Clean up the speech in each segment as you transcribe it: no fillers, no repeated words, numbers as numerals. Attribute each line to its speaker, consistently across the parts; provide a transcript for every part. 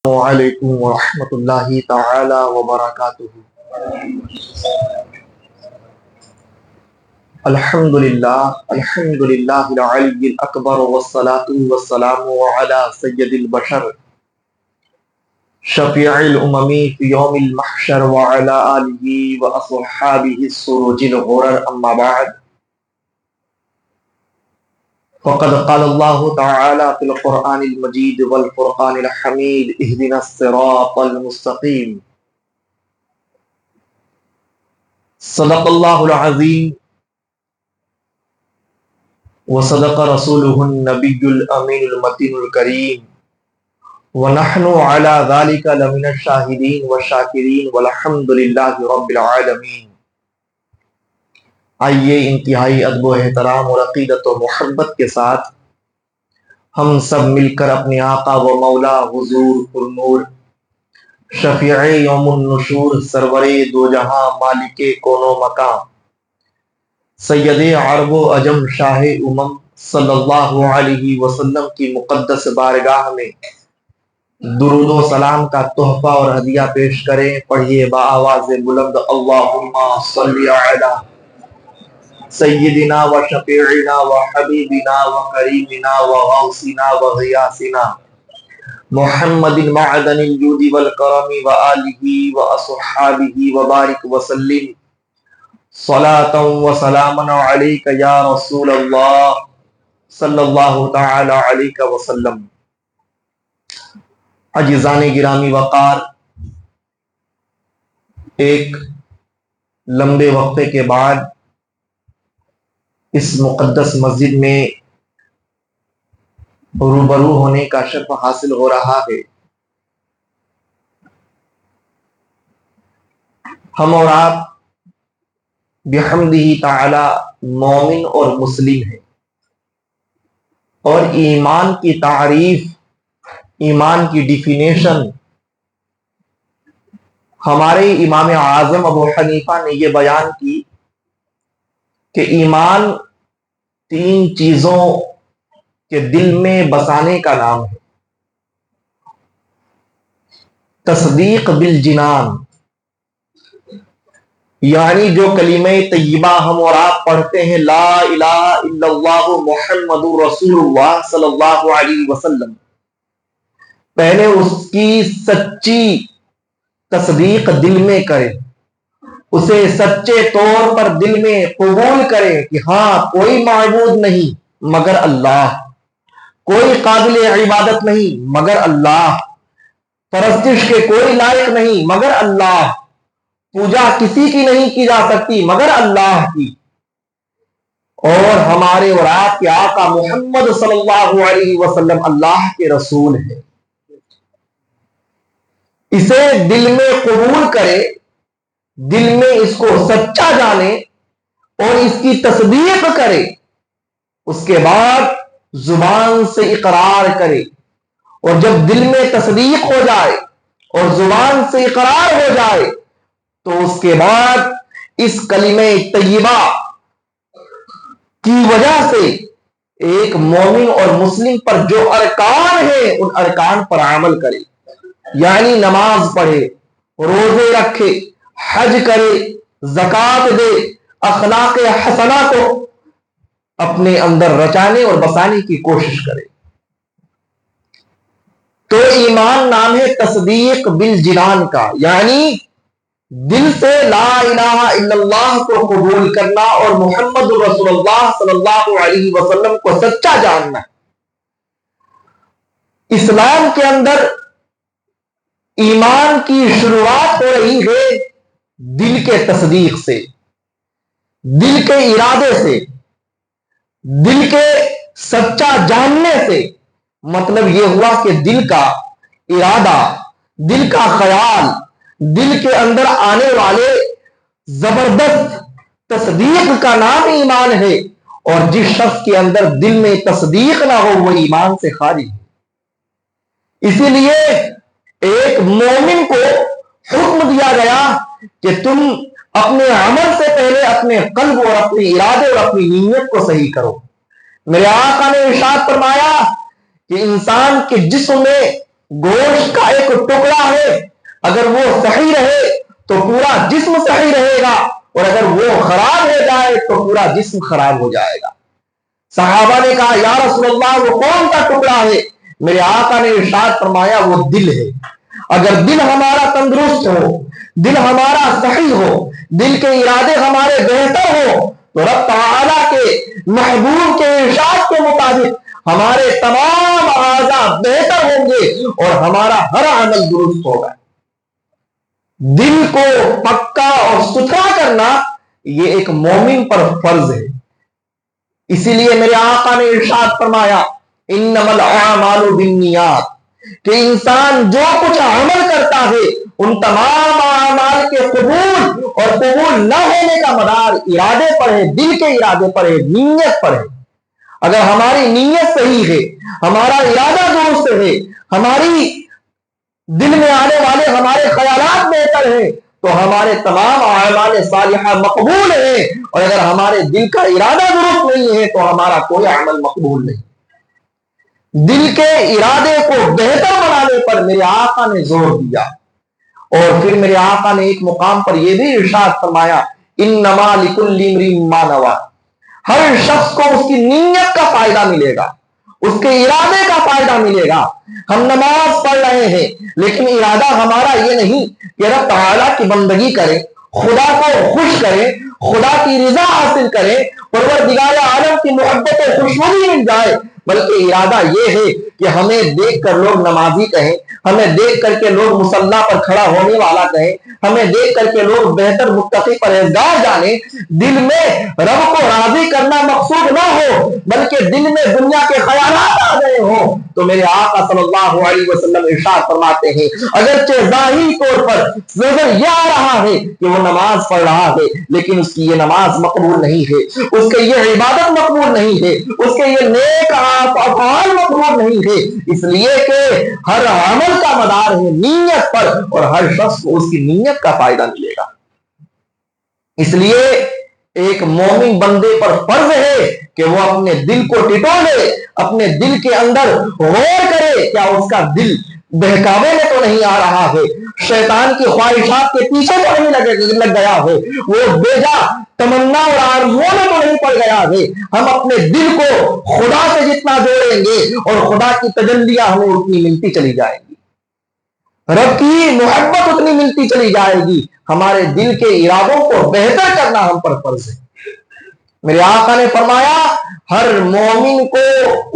Speaker 1: وعلیکم ورحمۃ اللہ تعالی وبرکاتہ۔ الحمد للہ العلی الاکبر والصلاة والسلام علی سید البشر شفیع الامم فی یوم المحشر وعلی آلہ واصحابہ السرج الغرر، اما بعد فقد قال اللہ تعالی فی القرآن المجید والفرقان الحمید اہدنا الصراط المستقیم۔ صدق اللہ العظیم وصدق رسولہ النبی الامین المتین الکریم، ونحن علی ذلک لمن الشاہدین والشاکرین والحمد للہ رب العالمین۔ آئیے انتہائی ادب و احترام اور عقیدت و محبت کے ساتھ ہم سب مل کر اپنے آقا و مولا حضور پرنور شفیع یوم النشور سرور دو جہاں مالک کون و مکان سید عرب و عجم شاہ امم صلی اللہ علیہ وسلم کی مقدس بارگاہ میں درود و سلام کا تحفہ اور ہدیہ پیش کریں۔ پڑھیے بآواز بلند، اللہم صلی علی سیدنا و شفیعنا و حبیبنا و کریمنا و غوثنا و غیاثنا محمد معدن الجود والکرم و آلہ و اصحابہ و بارک وسلم صلاۃ و سلاما علیک یا رسول اللہ صلی اللہ تعالی علیہ وسلم۔ عزیزان گرامی وقار، ایک لمبے وقفے کے بعد اس مقدس مسجد میں روبرو ہونے کا شرف حاصل ہو رہا ہے۔ ہم اور آپ بحمدہ تعالی مومن اور مسلم ہیں، اور ایمان کی تعریف، ایمان کی ڈیفینیشن ہمارے امام اعظم ابو حنیفہ نے یہ بیان کی کہ ایمان تین چیزوں کے دل میں بسانے کا نام ہے۔ تصدیق بالجنان، یعنی جو کلمہ طیبہ ہم اور آپ پڑھتے ہیں، لا الہ الا اللہ محمد رسول اللہ صلی اللہ علیہ وسلم، پہلے اس کی سچی تصدیق دل میں کرے، اسے سچے طور پر دل میں قبول کرے کہ ہاں کوئی معبود نہیں مگر اللہ، کوئی قابل عبادت نہیں مگر اللہ، پرستش کے کوئی لائق نہیں مگر اللہ، پوجا کسی کی نہیں کی جا سکتی مگر اللہ کی، اور ہمارے اور آپ کے آقا محمد صلی اللہ علیہ وسلم اللہ کے رسول ہیں۔ اسے دل میں قبول کرے، دل میں اس کو سچا جانے اور اس کی تصدیق کرے، اس کے بعد زبان سے اقرار کرے، اور جب دل میں تصدیق ہو جائے اور زبان سے اقرار ہو جائے تو اس کے بعد اس کلمہ طیبہ کی وجہ سے ایک مومن اور مسلم پر جو ارکان ہیں ان ارکان پر عمل کرے، یعنی نماز پڑھے، روزے رکھے، حج کرے، زکوٰۃ دے، اخلاق حسنہ کو اپنے اندر رچانے اور بسانے کی کوشش کرے۔ تو ایمان نام ہے تصدیق بالجنان کا، یعنی دل سے لا الہ الا اللہ کو قبول کرنا اور محمد رسول اللہ صلی اللہ علیہ وسلم کو سچا جاننا۔ اسلام کے اندر ایمان کی شروعات ہو رہی ہے دل کے تصدیق سے، دل کے ارادے سے، دل کے سچا جاننے سے۔ مطلب یہ ہوا کہ دل کا ارادہ، دل کا خیال، دل کے اندر آنے والے زبردست تصدیق کا نام ایمان ہے، اور جس شخص کے اندر دل میں تصدیق نہ ہو وہ ایمان سے خالی ہے۔ اسی لیے ایک مومن کو حکم دیا گیا کہ تم اپنے عمل سے پہلے اپنے قلب اور اپنے ارادے اور اپنی نیت کو صحیح کرو۔ میرے آقا نے ارشاد فرمایا کہ انسان کے جسم میں گوشت کا ایک ٹکڑا ہے، اگر وہ صحیح رہے تو پورا جسم صحیح رہے گا، اور اگر وہ خراب ہو جائے تو پورا جسم خراب ہو جائے گا۔ صحابہ نے کہا یا رسول اللہ وہ کون سا ٹکڑا ہے؟ میرے آقا نے ارشاد فرمایا وہ دل ہے۔ اگر دل ہمارا تندرست ہو، دل ہمارا صحیح ہو، دل کے ارادے ہمارے بہتر ہو، تو رب تعالیٰ کے محبوب کے ارشاد کے مطابق ہمارے تمام اعضاء بہتر ہوں گے اور ہمارا ہر عمل درست ہوگا۔ دل کو پکا اور ستھرا کرنا یہ ایک مومن پر فرض ہے۔ اسی لیے میرے آقا نے ارشاد فرمایا انما الاعمال بالنیات، کہ انسان جو کچھ عمل کرتا ہے ان تمام اعمال کے قبول اور قبول نہ ہونے کا مدار ارادے پر ہے، دل کے ارادے پر ہے، نیت پر ہے۔ اگر ہماری نیت صحیح ہے، ہمارا ارادہ درست ہے، ہماری دل میں آنے والے ہمارے خیالات بہتر ہیں، تو ہمارے تمام اعمال صالحہ مقبول ہیں، اور اگر ہمارے دل کا ارادہ درست نہیں ہے تو ہمارا کوئی عمل مقبول نہیں۔ دل کے ارادے کو بہتر بنانے پر میرے آقا نے زور دیا، اور پھر میرے آقا نے ایک مقام پر یہ بھی ارشاد فرمایا انما لکل امرئ ما نوی، ہر شخص کو اس کی نیت کا فائدہ ملے گا، اس کے ارادے کا فائدہ ملے گا۔ ہم نماز پڑھ رہے ہیں لیکن ارادہ ہمارا یہ نہیں کہ رب تعالیٰ کی بندگی کریں، خدا کو خوش کریں، خدا کی رضا حاصل کریں، پروردگار عالم کی محبت و خوشنودی مل جائے، بلکہ ارادہ یہ ہے کہ ہمیں دیکھ کر لوگ نمازی کہیں، ہمیں دیکھ کر کے لوگ مصلی پر کھڑا ہونے والا کہیں، ہمیں دیکھ کر کے لوگ بہتر متقی پرہیزگار جانیں۔ دل میں رب کو راضی کرنا مقصود نہ ہو، بلکہ دل میں دنیا کے خیالات آ گئے ہوں، تو میرے آقا صلی اللہ علیہ وسلم ارشاد فرماتے ہیں اگرچہ ظاہری طور پر نظر یہ آ رہا ہے کہ وہ نماز پڑھ رہا ہے، لیکن اس کی یہ نماز مقبول نہیں ہے، اس کے یہ عبادت مقبول نہیں ہے، اس کے یہ نیک افعال مقبول نہیں ہے، اس لیے کہ ہر عمل کا مدار ہے نیت پر، اور ہر شخص کو اس کی نیت کا فائدہ ملے گا۔ اس لیے ایک مومن بندے پر فرض ہے کہ وہ اپنے دل کو ٹٹولے، اپنے دل کے اندر غور کرے کیا اس کا دل بہکاوے میں تو نہیں آ رہا ہے، شیطان کی خواہشات کے پیچھے تو نہیں لگ گیا ہے، وہ بیجا تمنا اور آرزوؤں میں تو نہیں پڑ گیا ہے۔ ہم اپنے دل کو خدا سے جتنا جوڑیں گے اور خدا کی تجلیاں ہمیں اتنی ملتی چلی جائیں گی، رب کی محبت اتنی ملتی چلی جائے گی۔ ہمارے دل کے ارادوں کو بہتر کرنا ہم پر فرض ہے۔ میرے آقا نے فرمایا ہر مومن کو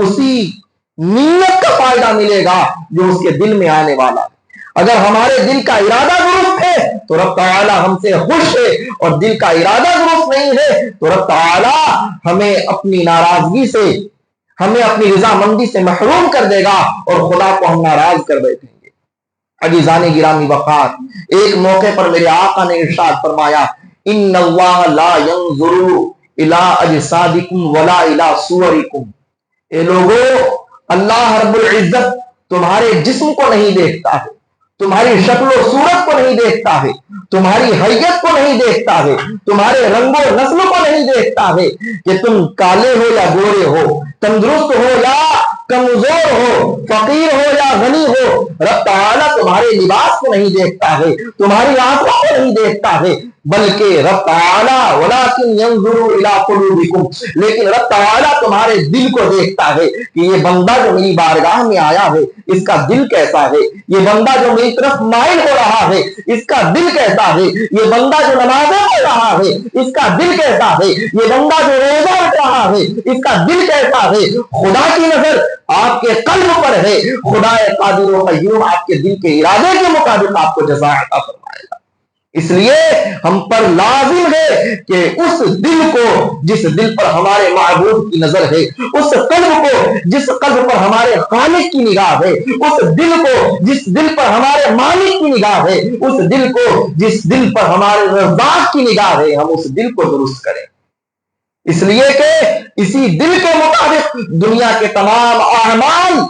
Speaker 1: اسی نیت کا فائدہ ملے گا جو اس کے دل میں آنے والا ہے۔ اگر ہمارے دل کا ارادہ درست ہے تو رب تعالی ہم سے خوش ہے، اور دل کا ارادہ درست نہیں ہے تو رب تعالی ہمیں اپنی ناراضگی سے، ہمیں اپنی رضامندی سے محروم کر دے گا، اور خدا کو ہم ناراض کر بیٹھیں گے۔ عزیزان گرامی وقار، ایک موقع پر میرے آقا نے ارشاد فرمایا ان اللہ لا ينظر الى اجسادکم ولا الى صورکم، اے لوگو اللہ رب العزت تمہارے جسم کو نہیں دیکھتا ہے، تمہاری شکل و صورت کو نہیں دیکھتا ہے، تمہاری حیت کو نہیں دیکھتا ہے، تمہارے رنگ و نسل کو نہیں دیکھتا ہے کہ تم کالے ہو یا گورے ہو، تندرست ہو یا کمزور ہو، فقیر ہو یا غنی ہو۔ رب تعالیٰ تمہارے لباس کو نہیں دیکھتا ہے، تمہاری آنکھوں کو نہیں دیکھتا ہے، بلکہ رب تعالیٰ وَلَٰكِنْ يَنْظُرُ إِلَىٰ قُلُوبِكُمْ، لیکن رب تعالیٰ تمہارے دل کو دیکھتا ہے کہ یہ بندہ جو میری بارگاہ میں آیا ہے اس کا دل کیسا ہے، یہ بندہ جو میری طرف مائل ہو رہا ہے اس کا دل کیسا ہے، یہ بندہ جو نمازیں پڑھ رہا ہے اس کا دل کیسا ہے، یہ بندہ جو روزہ رکھ رہا ہے اس کا دل کیسا ہے۔ خدا کی نظر آپ کے قلب پر ہے، خدا قادر و قیوم آپ کے دل کے ارادے کے مطابق آپ کو جزا عطا فرمائے گا۔ اس لیے ہم پر لازم ہے کہ اس دل کو جس دل پر ہمارے معبود کی نظر ہے، اس قلب کو جس قلب پر ہمارے خالق کی نگاہ ہے، اس دل کو جس دل پر ہمارے مالک کی نگاہ ہے، اس دل کو جس دل پر ہمارے رزاق کی نگاہ ہے، ہم اس دل کو درست کریں۔ اس لیے کہ اسی دل کے مطابق دنیا کے تمام اعمال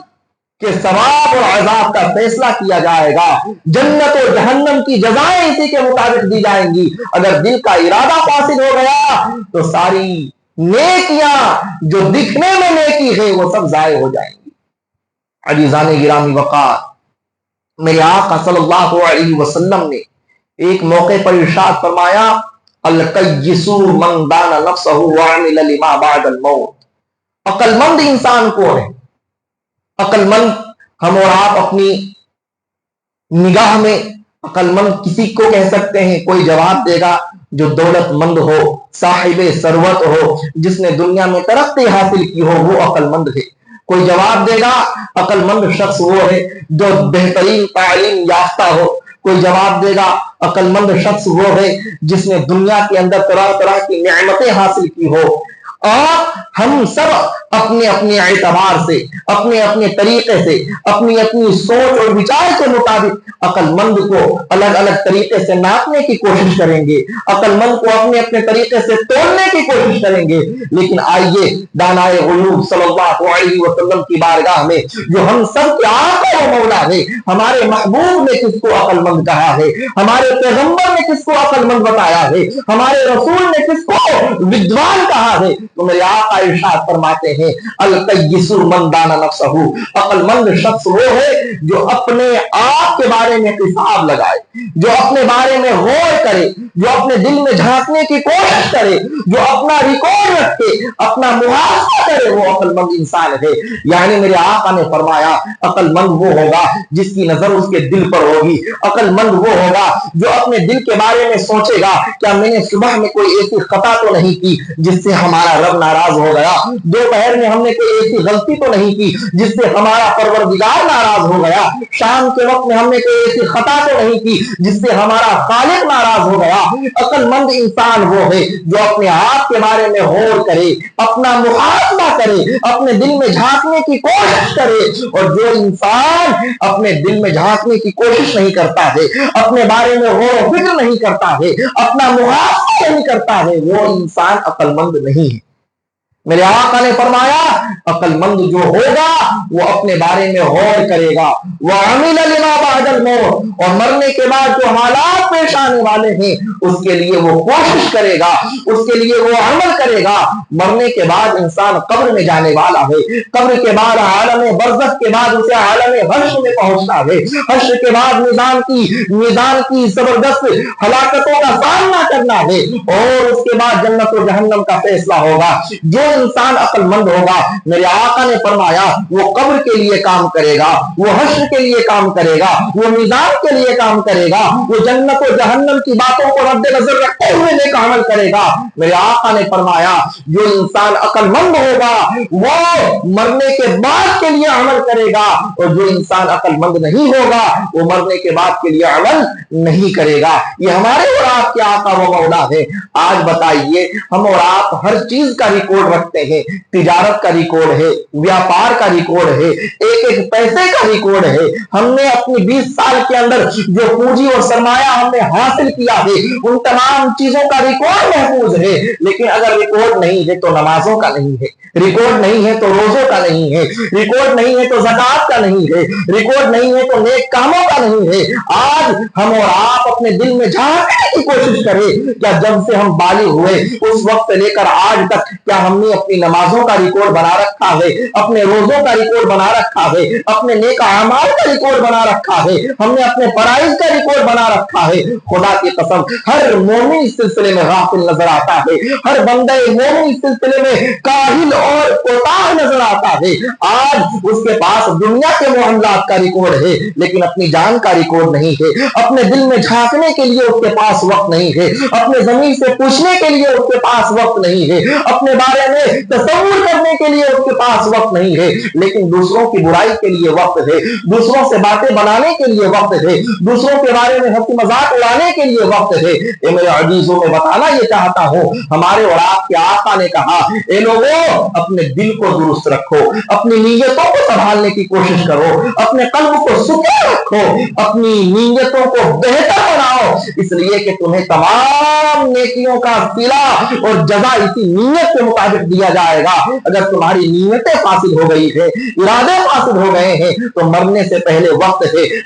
Speaker 1: کہ ثواب اور عذاب کا فیصلہ کیا جائے گا، جنت و جہنم کی جزائیں اسی کے مطابق دی جائیں گی۔ اگر دل کا ارادہ فاسد ہو گیا تو ساری نیکیاں جو دکھنے میں نیکی ہے وہ سب ضائع ہو جائیں گی۔ عزیزان گرامی وقار، میرے آقا صلی اللہ علیہ وسلم نے ایک موقع پر ارشاد فرمایا القیس من دان نفسہ وعمل لما بعد الموت۔ عقل مند انسان کون ہے؟ عقل مند ہم اور آپ اپنی نگاہ میں عقل مند کسی کو کہہ سکتے ہیں؟ کوئی جواب دے گا جو دولت مند ہو، صاحب ثروت ہو، جس نے دنیا میں ترقی حاصل کی ہو، وہ عقل مند ہے۔ کوئی جواب دے گا عقل مند شخص وہ ہے جو بہترین تعلیم یافتہ ہو۔ کوئی جواب دے گا عقل مند شخص وہ ہے جس نے دنیا کے اندر طرح طرح کی نعمتیں حاصل کی ہو۔ اور ہم سب اپنے اپنے اعتبار سے، اپنے اپنے طریقے سے، اپنی اپنی سوچ اور وچار کے مطابق عقل مند کو الگ الگ طریقے سے ناپنے کی کوشش کریں گے، عقل مند کو اپنے اپنے طریقے سے تولنے کی کوشش کریں گے۔ لیکن آئیے دانائے غیوب صلی اللہ علیہ وسلم کی بارگاہ میں، جو ہم سب کے آقا و مولا ہے، ہمارے محبوب نے کس کو عقل مند کہا ہے، ہمارے پیغمبر نے کس کو عقل مند بتایا ہے، ہمارے رسول نے کس کو ودوان کہا ہے؟ تو میرے آقا ارشاد فرماتے ہیں القیس من دان نفسہ، عقل مند شخص وہ ہے جو اپنے آپ کے بارے میں حساب لگائے، جو اپنے بارے میں غور کرے، جو اپنے دل میں جھانکنے کی کوشش کرے، جو اپنا ریکارڈ رکھے، اپنا محاسبہ کرے، وہ عقل مند انسان ہے۔ یعنی میرے آقا نے فرمایا عقل مند وہ ہوگا جس کی نظر اس کے دل پر ہوگی، عقل مند وہ ہوگا جو اپنے دل کے بارے میں سوچے گا کیا میں نے صبح میں کوئی ایسی خطا تو نہیں کی جس سے ہمارا رب ناراض ہو گیا، دوپہر میں ہم نے کوئی ایسی غلطی تو نہیں کی جس سے ہمارا پروردگار ناراض ہو گیا، شام کے وقت میں ہم نے کوئی ایسی خطا تو نہیں کی جس سے ہمارا خالق ناراض ہو گیا۔ عقل مند انسان وہ ہے جو اپنے آپ کے بارے میں غور کرے، اپنا محاسبہ کرے، اپنے دل میں جھانکنے کی کوشش کرے۔ اور جو انسان اپنے دل میں جھانکنے کی کوشش نہیں کرتا ہے، اپنے بارے میں غور و فکر نہیں کرتا ہے، اپنا محاسبہ نہیں کرتا ہے، وہ انسان عقل مند نہیں ہے۔ میرے آقا نے فرمایا عقل مند جو ہوگا وہ اپنے بارے میں غور کرے گا، وَعَمِلَ لِمَا بَعْدَ الْمَوْتِ، اور مرنے کے بعد جو حالات پیش آنے والے ہیں اس کے لیے وہ کوشش کرے گا، اس کے لیے وہ عمل کرے گا۔ مرنے کے بعد انسان قبر میں جانے والا ہے، قبر کے بعد عالم برزخ کے بعد اسے عالم حشر میں پہنچنا ہے، حشر کے بعد میدان کی زبردست ہلاکتوں کا سامنا کرنا ہے، اور اس کے بعد جنت و جہنم کا فیصلہ ہوگا۔ جو انسان عقل مند ہوگا میرے آقا نے فرمایا وہ قبر کے لیے کام کرے گا، وہ حشر کے لیے کام کرے گا، وہ میزان کے لیے کام کرے گا، وہ جنت و جہنم کی باتوں کو مد نظر رکھتے ہوئے نیک عمل کرے گا۔ میرے آقا نے فرمایا جو انسان عقل مند ہوگا وہ مرنے کے بعد کے لیے عمل کرے گا، اور جو انسان عقل مند نہیں ہوگا وہ مرنے کے بعد کے لیے عمل نہیں کرے گا۔ یہ ہمارے اور آپ کے آقا و مولا ہے۔ آج بتائیے ہم اور آپ ہر چیز کا ریکارڈ رکھتے ہیں، تجارت کا ریکارڈ ہے، ویاپار کا ریکارڈ ہے، ایک ایک پیسے کا ریکارڈ ہے۔ ہم نے اپنی 20 سال کے اندر جو پونجی اور سرمایہ ہم نے حاصل کیا ہے ان تمام چیزوں کا ریکارڈ محفوظ ہے، لیکن اگر ریکارڈ نہیں ہے تو نمازوں کا نہیں ہے، ریکارڈ نہیں ہے تو روزوں کا نہیں ہے، ریکارڈ نہیں ہے تو زکات کا نہیں ہے، ریکارڈ نہیں ہے تو نیک کاموں کا نہیں ہے۔ آج ہم اور آپ اپنے دل میں جھانکنے کی کوشش کریں کیا جب سے ہم بالغ ہوئے اس وقت سے لے کر آج تک کیا ہم نے اپنی نمازوں کا ریکارڈ بنا رکھا ہے، اپنے روزوں کا ریکارڈ بنا رکھا ہے، اپنے نیک اعمال کا ریکارڈ بنا رکھا ہے، ہم نے اپنے فرائض کا ریکارڈ بنا رکھا ہے؟ خدا کی قسم ہر مومن اس سلسلے میں غافل نظر آتا ہے، ہر بندہ مومن اس سلسلے میں کاہل اور کوتاہ نظر آتا ہے۔ آج اس کے پاس دنیا کے معاملات کا ریکارڈ ہے لیکن اپنی جان کا ریکارڈ نہیں ہے، اپنے دل میں جھانکنے کے لیے اس کے پاس وقت نہیں ہے، اپنے ضمیر سے پوچھنے کے لیے اس کے پاس وقت نہیں ہے، اپنے بارے میں تصور کرنے کے لیے اس کے پاس وقت نہیں ہے، لیکن دوسروں کی برائی کے لیے وقت ہے، دوسروں سے باتیں بنانے کے لیے وقت ہے، دوسروں کے بارے میں ہنسی مذاق اڑانے کے لیے وقت ہے۔ اے میرے عزیزوں میں بتانا یہ چاہتا ہوں ہمارے اور آپ کے آقا نے کہا اے لوگوں اپنے دل کو درست رکھو، اپنی نیتوں کو سنبھالنے کی کوشش کرو، اپنے قلب کو سکون رکھو، اپنی نیتوں کو بہتر بناؤ، اس لیے کہ تمہیں تمام نیکیوں کا صلہ اور جزا اسی نیت کے مطابق دیا جائے گا۔ اگر تمہاری نیتیں فاسد ہو گئی ہے، ارادے فاسد ہو گئے ہیں تو مرنے سے پہلے وقت ہے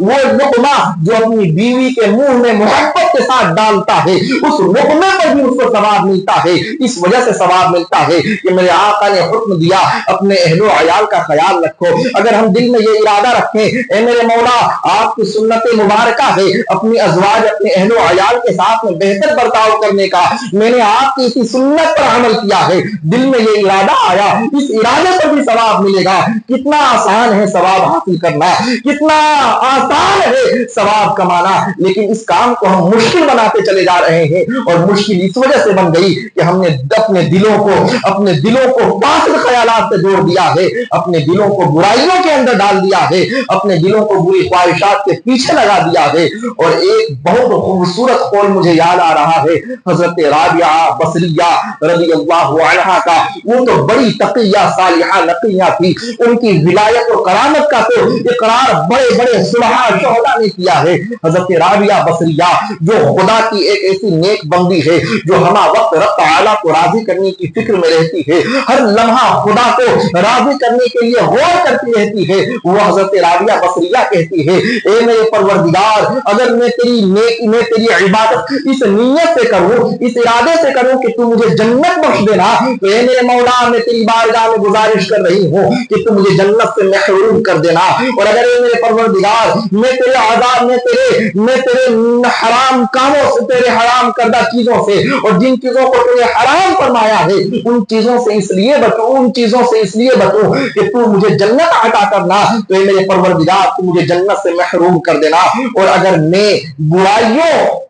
Speaker 1: وہ لقمہ جو اپنی بیوی کے منہ میں محبت کے ساتھ ڈالتا ہے اس لقمے پر بھی اس کو ثواب ملتا ہے. اس وجہ سے ثواب ملتا ہے کہ میرے آقا نے حکم دیا اپنے اہل و عیال کا خیال رکھو. اگر ہم دل میں یہ ارادہ رکھیں اے میرے مولا آپ کی سنت مبارکہ ہے اپنی ازواج اپنے اہل و عیال کے ساتھ میں بہتر برتاؤ کرنے کا, میں نے آپ کی اسی سنت پر عمل کیا ہے, دل میں یہ ارادہ آیا, اس ارادے پر بھی ثواب ملے گا. کتنا آسان ہے ثواب حاصل کرنا, کتنا آسان ہے ثواب کمانا, لیکن اس کام کو ہم مشکل بناتے چلے جا رہے ہیں. اور مشکل اس وجہ سے بن گئی کہ ہم نے اپنے دلوں کو فاسد خیالات سے جوڑ دیا ہے, اپنے دلوں کو برائیوں کے اندر ڈال دیا ہے, اپنے دلوں کو بری خواہشات کے پیچھے لگا دیا ہے. اور ایک بہت خوبصورت قول مجھے یاد آ رہا ہے حضرت رابعہ بصریہ رضی اللہ عنہا کا. وہ تو بڑی تقیہ صالحہ نقیہ تھی, ان کی ولایت و کرامت کا تو اقرار بڑے بڑے صلحاء شہداء نے کیا ہے. حضرت رابعہ بصریہ جو خدا کی ایک ایسی نیک بندی ہے جو ہمہ وقت رب تعالیٰ کو راضی کرنے کی فکر میں رہتی ہے, ہر لمحہ خدا کو راضی کرنے کے لیے غور کرتی رہتی ہے. وہ حضرت رابعہ بصریہ کہتی ہے اے میرے پروردگار اگر میں تیری عبادت اس نیت سے کروں, اس ارادے سے کروں کہ تو مجھے جنت بخش دینا, تو اے میرے مولا میں تیری بارگاہ میں گزارش کر رہی ہوں کہ تو مجھے جنت سے محروم کر دینا. اور اگر اے میرے پروردگار میں تیرے عذاب میں تیرے حرام کاموں سے, تیرے حرام کردہ چیزوں سے, اور جن چیزوں کو تیرے حرام فرمایا ہے ان چیزوں سے اس لیے بچوں کہ تو مجھے جنت عطا کرنا, تو اے میرے پروردگار تو مجھے جنت سے محروم کر دینا. اور اگر میں برائیوں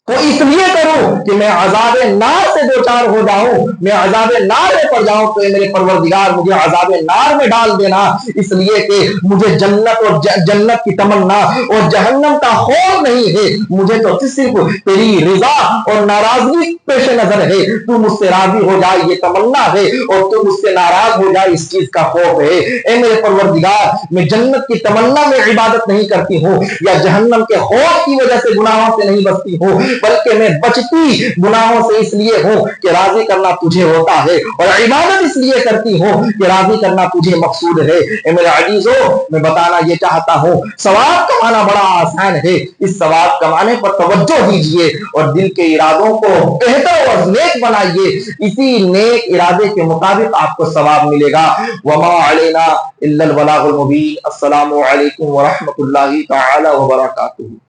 Speaker 1: تو اس لیے کروں کہ میں عذاب نار سے دوچار ہو جاؤں, میں عذاب نار میں پڑ جاؤں, تو میرے پروردگار مجھے عذاب نار میں ڈال دینا, اس لیے کہ مجھے جنت کی تمنا اور جہنم کا خوف نہیں ہے, مجھے تو صرف تیری رضا اور ناراضگی پیش نظر ہے. تو مجھ سے راضی ہو جائے یہ تمنا ہے, اور تو مجھ سے ناراض ہو جائے اس چیز کا خوف ہے. اے میرے پروردگار میں جنت کی تمنا میں عبادت نہیں کرتی ہوں یا جہنم کے خوف کی وجہ سے گناہوں سے نہیں بچتی ہوں, بلکہ میں بچتی گناہوں سے اس لیے ہوں کہ راضی کرنا تجھے ہوتا ہے, اور عبادت اس لیے کرتی ہوں کہ راضی کرنا تجھے مقصود ہے. اے میرے عزیزو میں بتانا یہ چاہتا ہوں ثواب کمانا بڑا آسان ہے, اس ثواب کمانے پر توجہ دیجئے اور دل کے ارادوں کو بہتر اور نیک بنائیے, اسی نیک ارادے کے مطابق آپ کو ثواب ملے گا. وما علینا الا البلاغ المبین. السلام علیکم ورحمۃ اللہ تعالی وبرکاتہ.